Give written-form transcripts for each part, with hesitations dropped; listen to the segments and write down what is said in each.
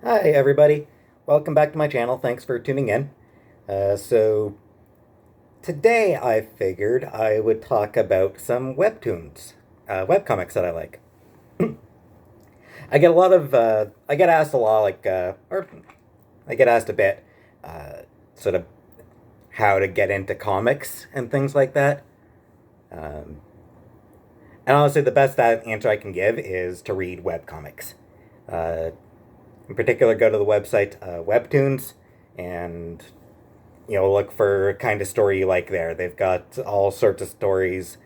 Hi, everybody. Welcome back to my channel. Thanks for tuning in. So, today I figured I would talk about some webtoons, webcomics that I like. I get asked a lot, or I get asked a bit, uh, sort of how to get into comics and things like that. Um, and honestly, the best answer I can give is to read webcomics. Uh, in particular, go to the website Webtoons and look for kind of story you like there. They've got all sorts of stories.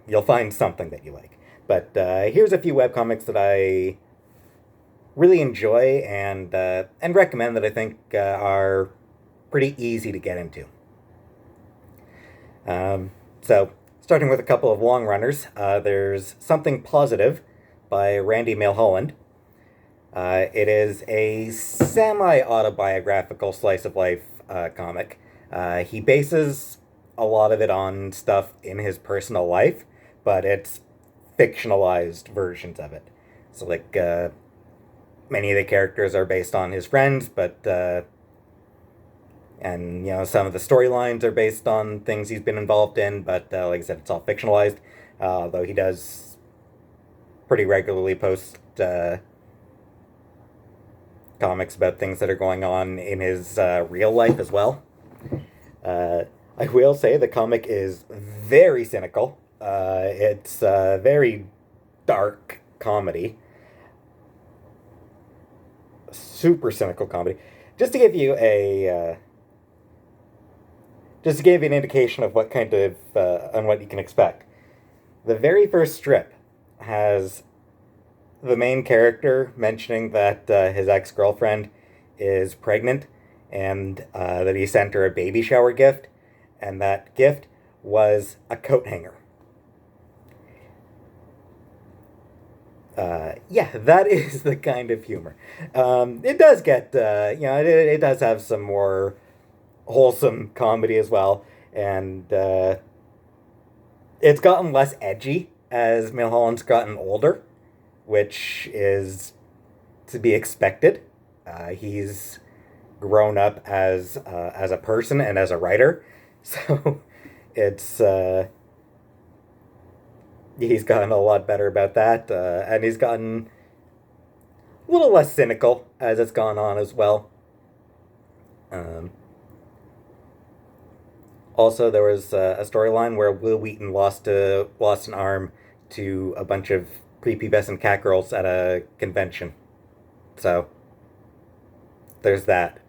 You'll find something that you like. But here's a few webcomics that I really enjoy and recommend that I think are pretty easy to get into. So, starting with a couple of long runners, there's Something Positive by Randy Milholland. It is a semi autobiographical slice of life comic. He bases a lot of it on stuff in his personal life, but it's fictionalized versions of it. So, many of the characters are based on his friends, and some of the storylines are based on things he's been involved in, but like I said, it's all fictionalized. Though he does pretty regularly post comics about things that are going on in his real life as well. I will say the comic is very cynical. It's a very dark comedy, super cynical comedy. Just to give you an indication of what kind of on what you can expect. The very first strip has the main character mentioning that his ex girlfriend is pregnant and that he sent her a baby shower gift, and that gift was a coat hanger. Yeah, that is the kind of humor. It does get, it does have some more wholesome comedy as well, and it's gotten less edgy as Milholland's gotten older, which is to be expected. He's grown up as a person and as a writer, so it's he's gotten a lot better about that, and he's gotten a little less cynical as it's gone on as well. Um, Also, there was a storyline where Will Wheaton lost an arm to a bunch of prepubescent cat girls at a convention. So there's that.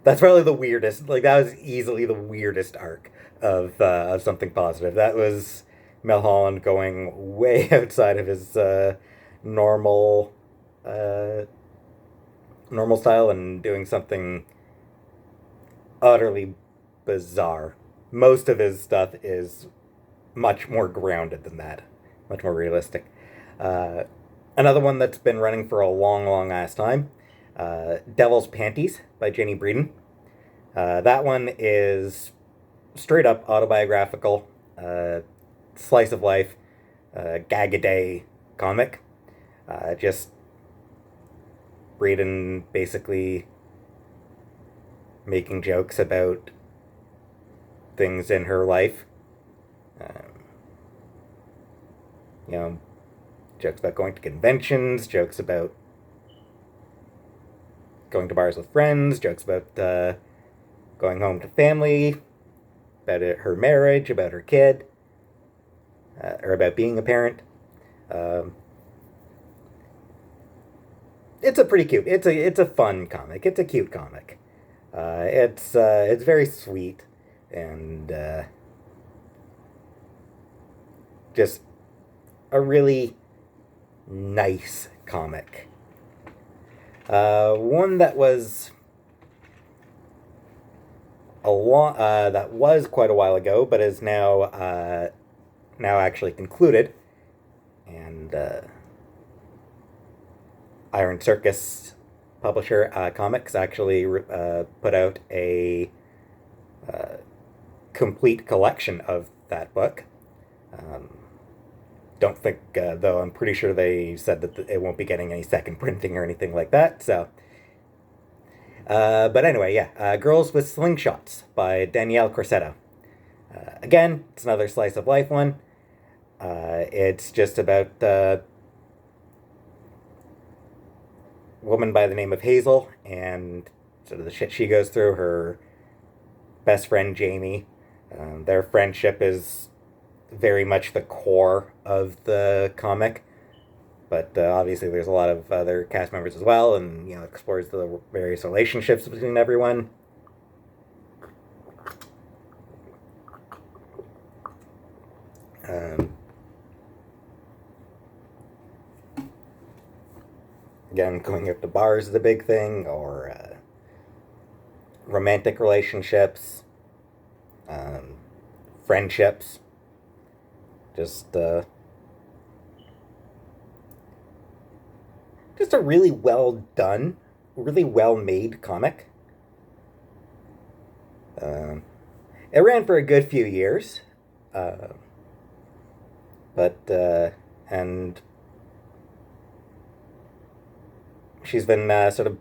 That's probably the weirdest. Like that was easily the weirdest arc of Something Positive. That was Milholland going way outside of his normal uh, normal style and doing something utterly bizarre. Most of his stuff is much more grounded than that, much more realistic. Uh, Another one that's been running for a long, long ass time, Devil's Panties by Jenny Breden. That one is straight up autobiographical, slice of life, gag a day comic. Just Breden basically making jokes about things in her life. Um, you know, jokes about going to conventions, jokes about going to bars with friends, jokes about going home to family, about her marriage, about her kid, or about being a parent. Um, it's a pretty cute. It's a fun comic. It's a cute comic. It's very sweet and just a really nice comic. One that was that was quite a while ago, but is now actually concluded, and Iron Circus publisher Comics actually put out a uh, complete collection of that book. Um, don't think, though, I'm pretty sure they said that it won't be getting any second printing or anything like that. So, but anyway, yeah, Girls with Slingshots by Danielle Corsetta. Again, it's another slice of life one. It's just about a woman by the name of Hazel and sort of the shit she goes through. Her best friend Jamie. Their friendship is very much the core of the comic, but obviously there's a lot of other cast members as well, and explores the various relationships between everyone. Again, going out to bars is a big thing, or romantic relationships, friendships. Just a really well done, really well made comic. It ran for a good few years, and she's been sort of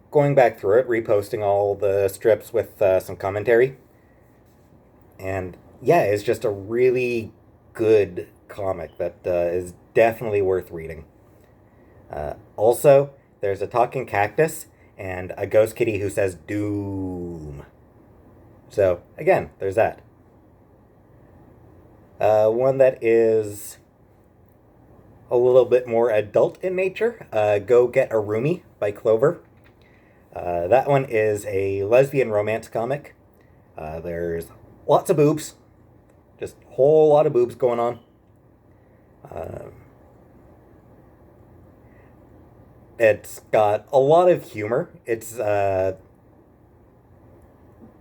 going back through it, reposting all the strips with some commentary. And yeah, it's just a really good comic that is definitely worth reading. Also, there's a talking cactus and a ghost kitty who says doom. So, again, there's that. One that is a little bit more adult in nature, Go Get a Roomie by Clover. That one is a lesbian romance comic. There's lots of boobs. Just a whole lot of boobs going on. It's got a lot of humor. It's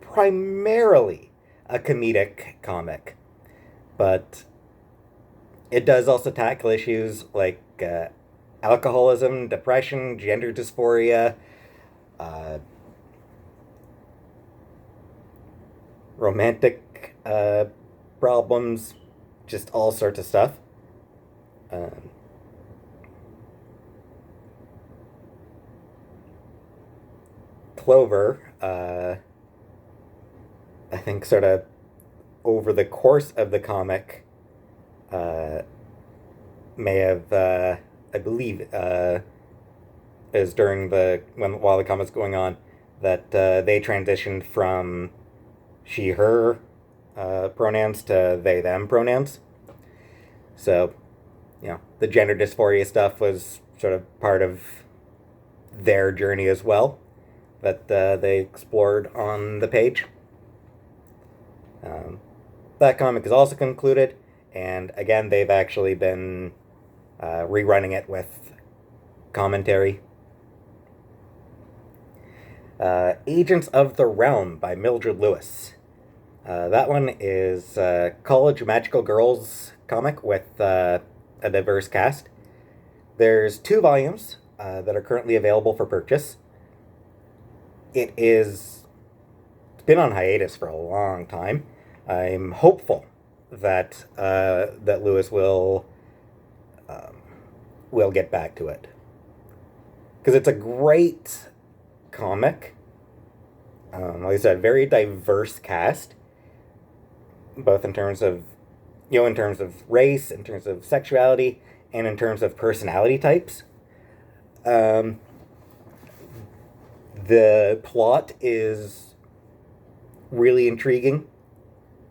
primarily a comedic comic, but it does also tackle issues like alcoholism, depression, gender dysphoria, romantic problems, just all sorts of stuff. Clover, I think, sort of over the course of the comic, may have, I believe, is during while the comic's going on, that they transitioned from she, her pronouns to they, them pronouns. So, the gender dysphoria stuff was sort of part of their journey as well, that they explored on the page. That comic is also concluded, and again, they've actually been rerunning it with commentary. Agents of the Realm by Mildred Lewis. That one is a college magical girls comic with a diverse cast. There's 2 volumes that are currently available for purchase. It's been on hiatus for a long time. I'm hopeful that that Lewis will get back to it, because it's a great comic. Like I said, very diverse cast, both in terms of race, in terms of sexuality, and in terms of personality types. The plot is really intriguing,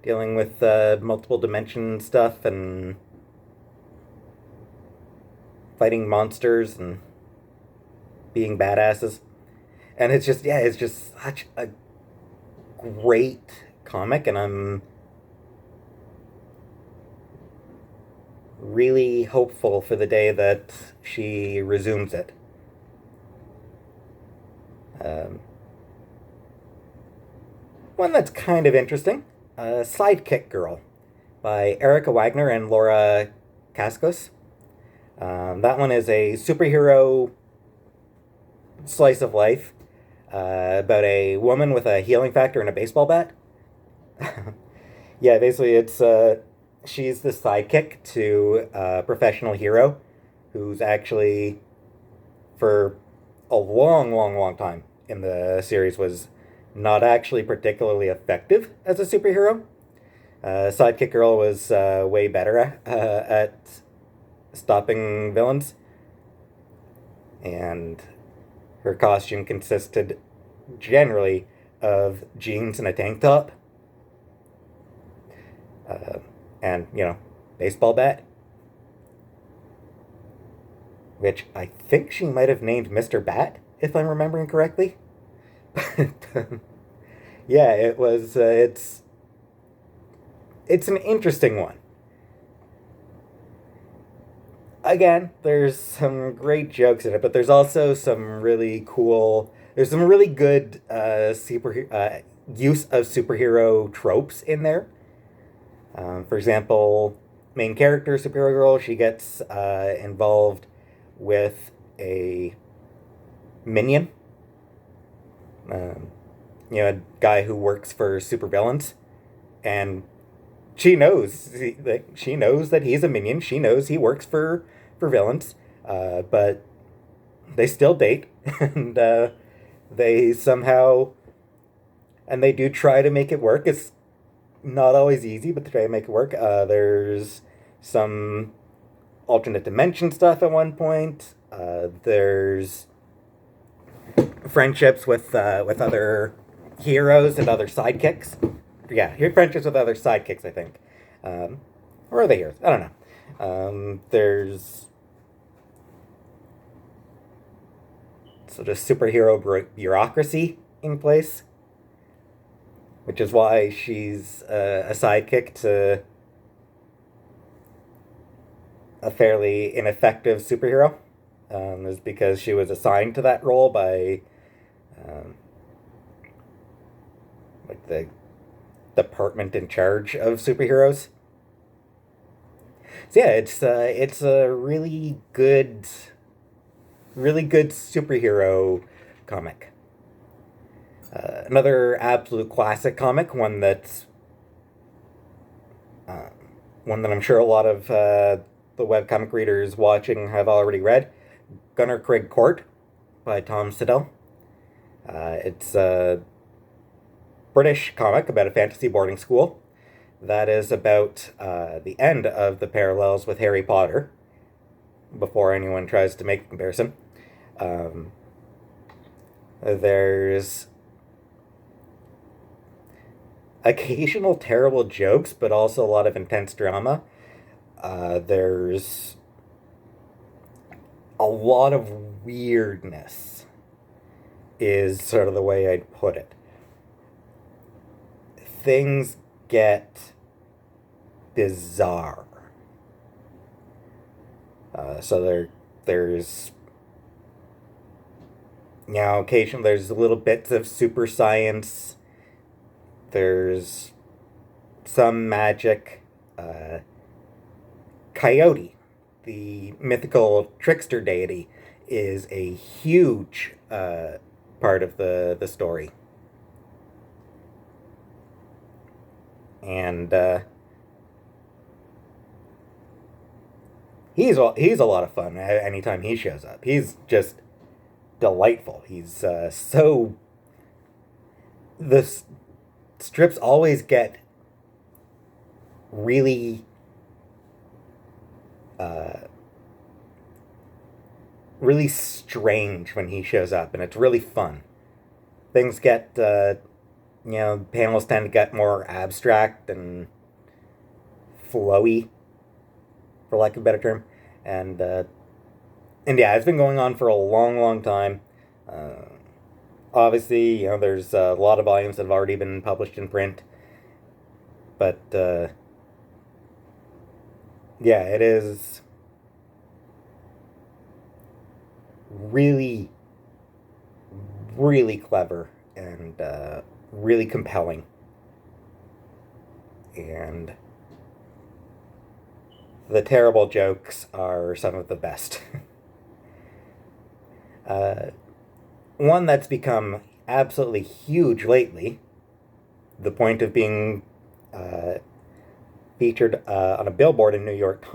dealing with multiple dimension stuff and fighting monsters and being badasses. And it's just such a great comic, and I'm really hopeful for the day that she resumes it. One that's kind of interesting, Sidekick Girl by Erica Wagner and Laura Caskos. That one is a superhero slice of life about a woman with a healing factor and a baseball bat. Yeah, basically it's she's the sidekick to a professional hero who's actually, for a long, long, long time in the series, was not actually particularly effective as a superhero. Sidekick Girl was way better at stopping villains, and her costume consisted generally of jeans and a tank top, and, baseball bat, which I think she might have named Mr. Bat, if I'm remembering correctly. But, yeah, it's an interesting one. Again, there's some great jokes in it, but there's also some really cool. There's some really good use of superhero tropes in there. For example, main character Superhero Girl, she gets involved with a minion, a guy who works for supervillains, and she knows that he's a minion. She knows he works for villains, but they still date, and they somehow, and they do try to make it work. It's not always easy, but they try to make it work. There's some alternate dimension stuff at one point. There's friendships with other heroes and other sidekicks. Yeah, friendships with other sidekicks, I think. Or are they heroes? I don't know. There's sort of superhero bureaucracy in place, which is why she's a sidekick to a fairly ineffective superhero, is because she was assigned to that role by the department in charge of superheroes. So yeah, it's a really good superhero comic. Another absolute classic comic, one that I'm sure a lot of the webcomic readers watching have already read, Gunner Craig Court by Tom Siddell. It's a British comic about a fantasy boarding school that is about the end of the parallels with Harry Potter, before anyone tries to make the comparison. There's occasional terrible jokes, but also a lot of intense drama. There's a lot of weirdness, is sort of the way I'd put it. Things get bizarre. So there's occasionally there's little bits of super science. There's some magic. Coyote, the mythical trickster deity, is a huge part of the story. And he's a lot of fun anytime he shows up. He's just delightful. He's so... The strips always get really... really strange when he shows up, and it's really fun. Things get, panels tend to get more abstract and flowy, for lack of a better term, and yeah, it's been going on for a long, long time. Obviously, there's a lot of volumes that have already been published in print, but yeah, it is really, really clever and really compelling. And the terrible jokes are some of the best. One that's become absolutely huge lately, the point of being featured on a billboard in New York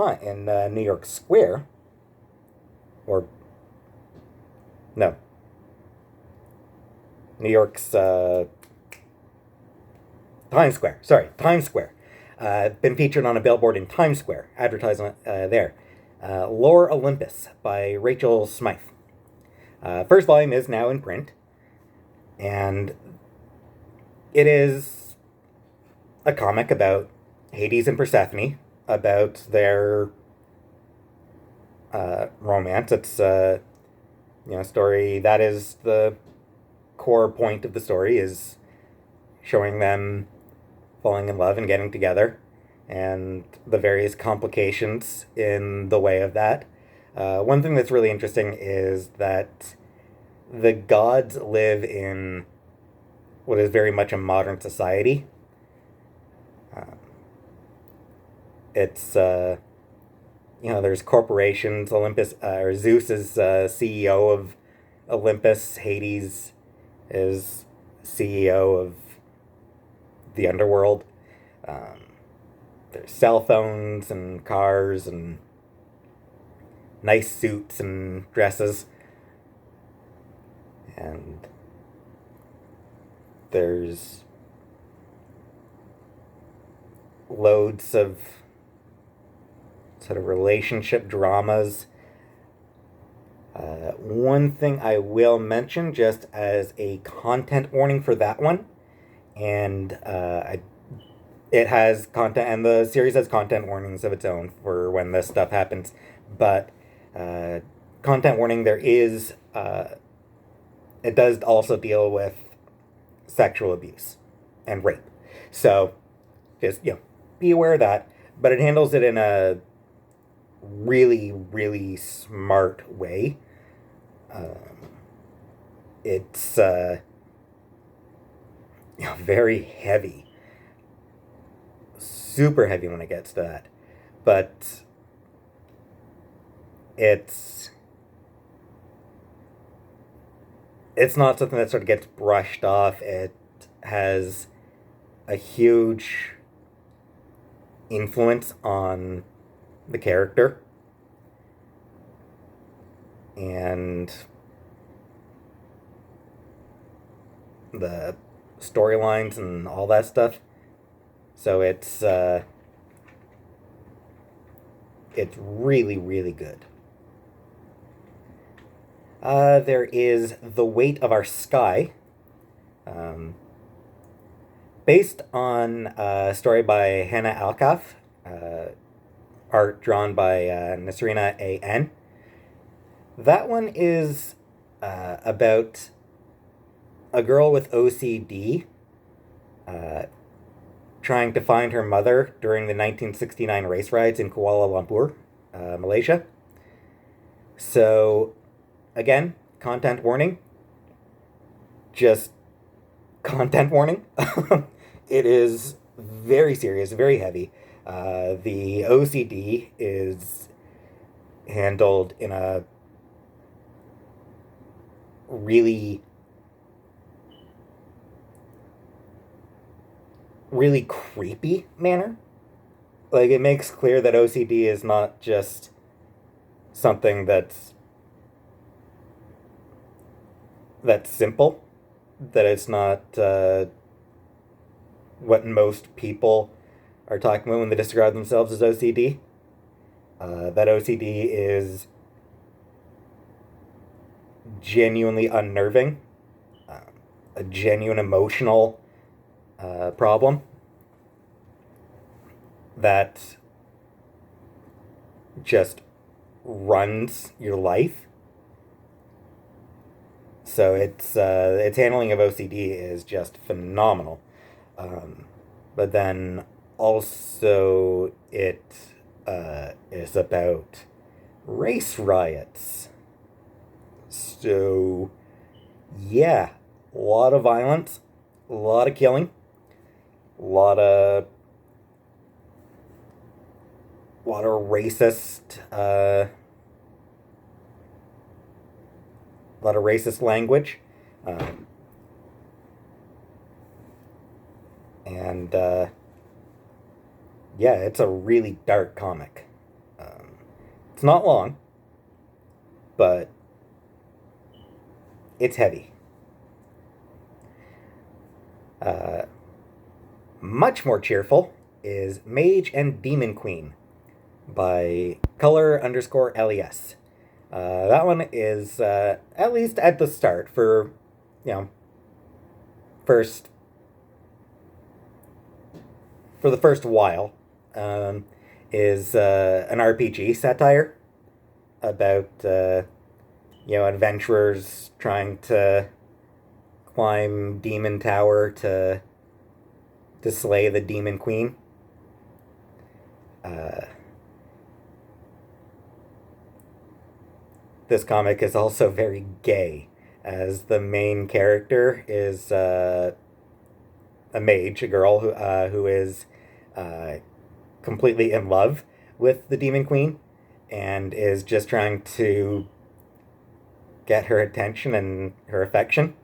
Square, or no, New York's Times Square. Sorry, Times Square. Been featured on a billboard in Times Square, advertisement there. Lore Olympus by Rachel Smythe. First volume is now in print, and it is a comic about Hades and Persephone, about their romance. It's story that is the core point of the story, is showing them falling in love and getting together, and the various complications in the way of that. One thing that's really interesting is that the gods live in what is very much a modern society. It's there's corporations. Olympus, or Zeus is CEO of Olympus. Hades is CEO of the underworld. There's cell phones and cars and nice suits and dresses. And there's loads of sort of relationship dramas. One thing I will mention, just as a content warning for that one, and it has content, and the series has content warnings of its own for when this stuff happens, but content warning, there is, it does also deal with sexual abuse and rape. So just, be aware of that, but it handles it in a really, really smart way. It's very heavy, super heavy when it gets to that, but it's not something that sort of gets brushed off. It has a huge influence on the character and the storylines and all that stuff. So it's really, really good. There is The Weight of Our Sky, based on a story by Hannah Alkaf, art drawn by Nasrina A.N. That one is about a girl with OCD trying to find her mother during the 1969 race riots in Kuala Lumpur, Malaysia. So, again, content warning. Just content warning. It is very serious, very heavy. The OCD is handled in a really, really creepy manner. Like, it makes clear that OCD is not just something that's simple, that it's not what most people are talking about when they describe themselves as OCD. That OCD is genuinely unnerving, a genuine emotional problem that just runs your life. So its handling of OCD is just phenomenal. But then also it is about race riots. So yeah, a lot of violence, a lot of killing, a lot of racist, language, and Yeah, it's a really dark comic. It's not long, but it's heavy. Uh, Much more cheerful is Mage and Demon Queen by color_les. That one is, at least at the start, for, you know, first, for the first while, um, is an RPG satire about, adventurers trying to climb Demon Tower to slay the Demon Queen. Uh, this comic is also very gay, as the main character is a mage, a girl who is uh, completely in love with the Demon Queen and is just trying to get her attention and her affection.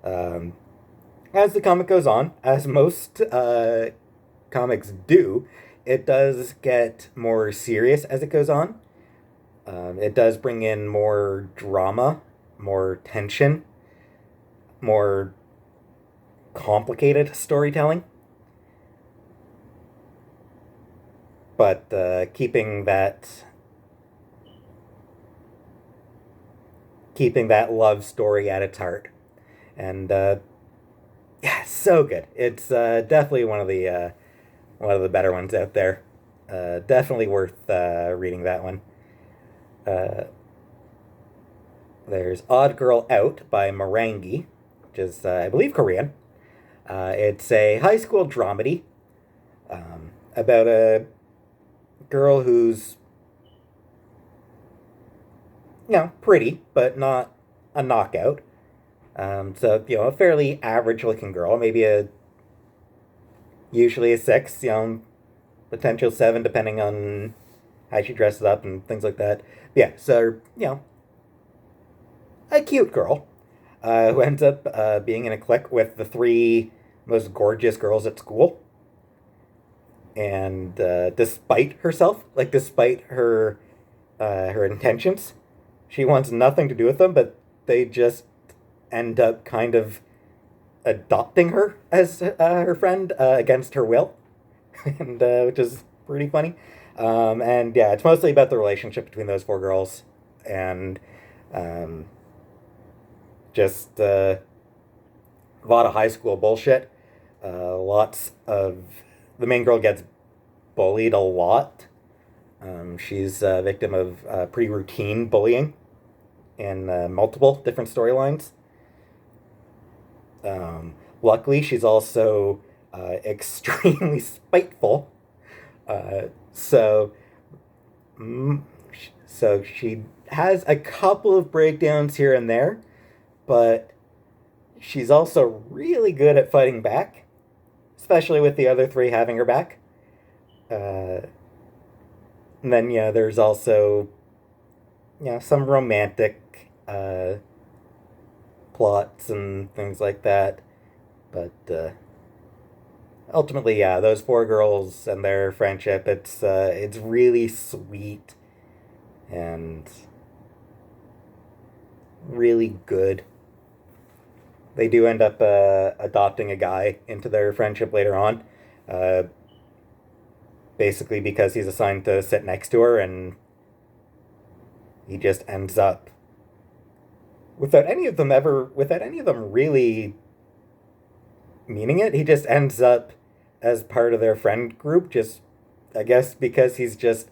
Um, as the comic goes on, as most comics do, it does get more serious as it goes on. It does bring in more drama, more tension, more complicated storytelling, but keeping that love story at its heart. And yeah, so good. It's definitely one of the better ones out there. Definitely worth reading that one. Uh, there's Odd Girl Out by Morangi, which is, I believe, Korean. It's a high school dramedy about a girl who's, pretty, but not a knockout. So, a fairly average looking girl, maybe usually a 6, potential 7, depending on how she dresses up and things like that. Yeah, so, a cute girl who ends up being in a clique with the 3 most gorgeous girls at school. And despite herself, like despite her intentions, she wants nothing to do with them, but they just end up kind of adopting her as her friend against her will, and which is pretty funny. And yeah, it's mostly about the relationship between those 4 girls, and um, just a lot of high school bullshit. Lots of the main girl gets bullied a lot. She's a victim of pretty routine bullying in multiple different storylines. Luckily, she's also extremely spiteful. Uh, so, mm, so she has a couple of breakdowns here and there, but she's also really good at fighting back, especially with the other 3 having her back. Uh, and then, yeah, there's also, some romantic plots and things like that. But ultimately, yeah, those 4 girls and their friendship, it's really sweet and really good. They do end up adopting a guy into their friendship later on, uh, basically because he's assigned to sit next to her, and he just ends up without any of them really meaning it. He just ends up as part of their friend group, just I guess because he's just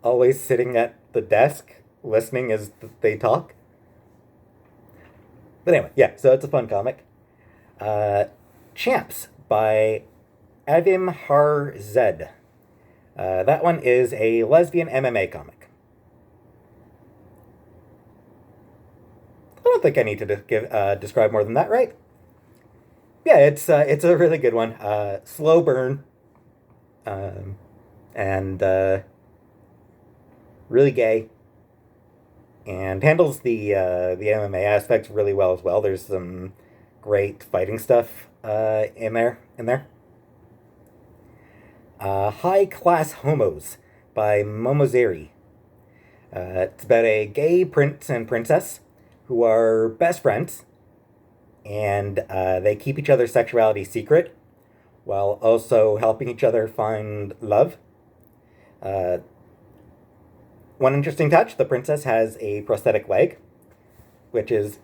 always sitting at the desk listening as they talk. But anyway, yeah, so it's a fun comic. Uh, Champs by Avim Harzad. That one is a lesbian MMA comic. I don't think I need to describe more than that, right? Yeah, it's a really good one. Slow burn, um, and really gay, and handles the MMA aspects really well as well. There's some great fighting stuff in there. High Class Homos by Momozeri. It's about a gay prince and princess who are best friends, and they keep each other's sexuality secret while also helping each other find love. Uh, One interesting touch, the princess has a prosthetic leg, which is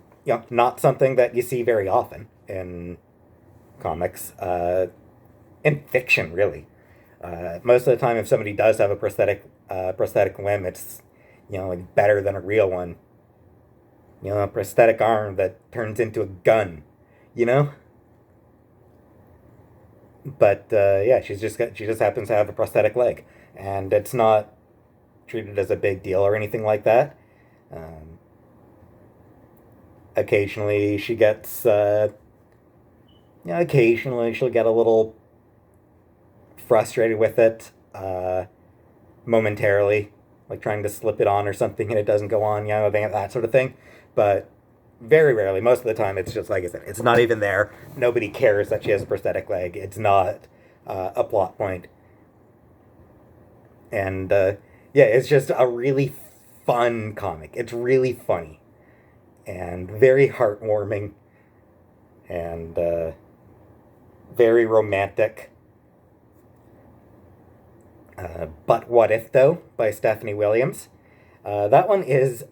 not something that you see very often in comics, in fiction, really. Most of the time, if somebody does have a prosthetic limb, it's like better than a real one. A prosthetic arm that turns into a gun, you know. But yeah, she just happens to have a prosthetic leg, and it's not treated as a big deal or anything like that. Um, Occasionally, she gets occasionally she'll get a little frustrated with it, momentarily, like trying to slip it on or something and it doesn't go on, that sort of thing. But very rarely, most of the time, it's just like I said, it's not even there. Nobody cares that she has a prosthetic leg. It's not a plot point. And yeah, it's just a really fun comic. It's really funny and very heartwarming and very romantic. But What If, though, by Stephanie Williams. That one is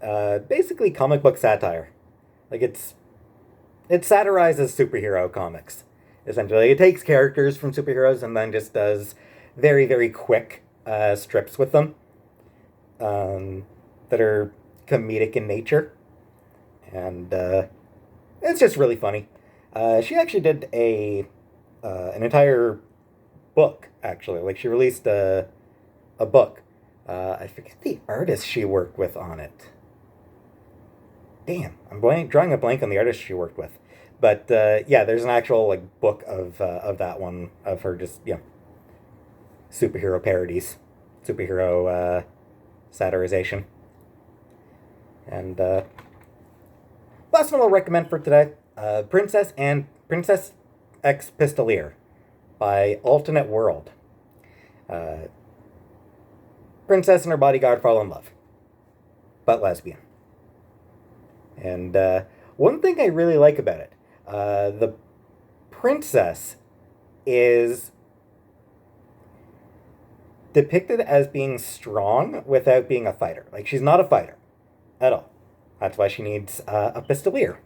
basically comic book satire. Like, it satirizes superhero comics, essentially. It takes characters from superheroes and then just does very, very quick strips with them that are comedic in nature. And it's just really funny. She actually did an entire book, actually. Like, she released a book. I forget the artist she worked with on it. Damn, I'm drawing a blank on the artist she worked with. But yeah, there's an actual like book of that one, of her just superhero parodies, superhero satirization. And last one I'll recommend for today, Princess X Pistolier by Alternate World. Princess and her bodyguard fall in love, but lesbian. And one thing I really like about it, the princess is depicted as being strong without being a fighter. Like, she's not a fighter at all. That's why she needs a pistolier.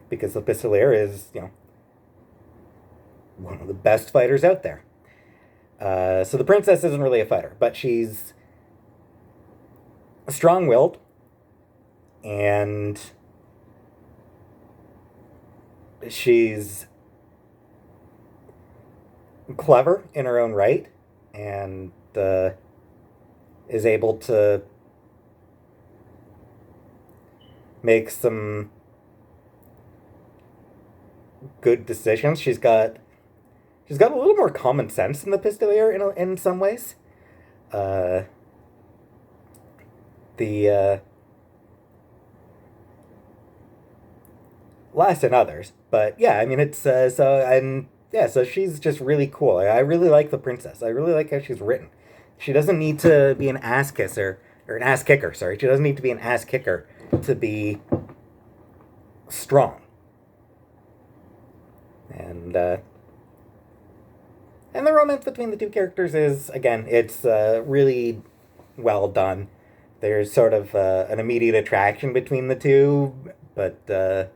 Because the pistolier is, one of the best fighters out there. So the princess isn't really a fighter, but she's strong-willed and she's clever in her own right and is able to make some good decisions. She's got a little more common sense than the Pistolier in some ways. The less in others, but yeah, I mean it's so she's just really cool. I really like the princess. I really like how she's written. She doesn't need to be an ass kisser or an ass kicker. Sorry, she doesn't need to be an ass kicker to be strong. And the romance between the two characters is, again, it's really well done. There's sort of an immediate attraction between the two, but the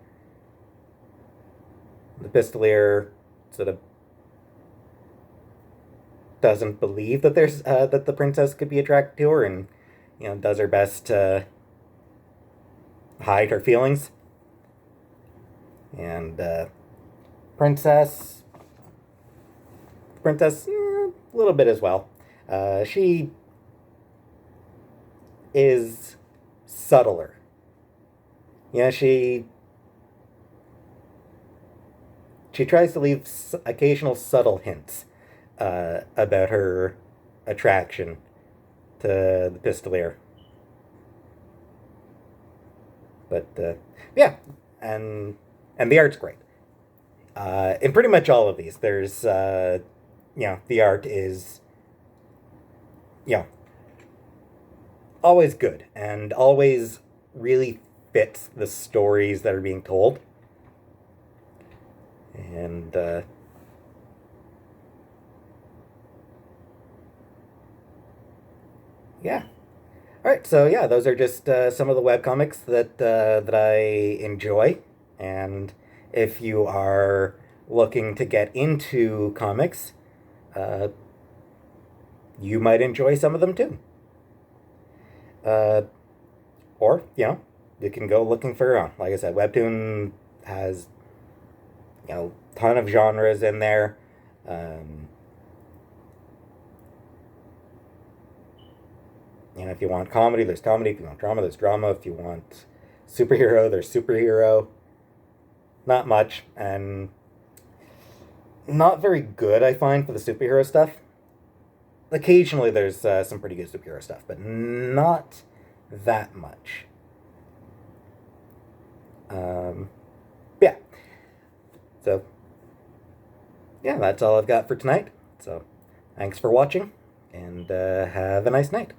Pistolier sort of doesn't believe that there's that the princess could be attracted to her, and does her best to hide her feelings. And princess, a little bit as well. She is subtler. She tries to leave occasional subtle hints about her attraction to the Pistolier. But yeah, and the art's great. In pretty much all of these, there's the art is, always good and always really fits the stories that are being told. And, yeah. All right, so yeah, those are just some of the webcomics that I enjoy. And if you are looking to get into comics, uh, you might enjoy some of them too. Uh, or, you can go looking for your own. Like I said, Webtoon has, ton of genres in there. Um, if you want comedy, there's comedy. If you want drama, there's drama. If you want superhero, there's superhero. Not much, and not very good, I find, for the superhero stuff. Occasionally, there's some pretty good superhero stuff, but not that much. Yeah. So, yeah, that's all I've got for tonight. So, thanks for watching, and have a nice night.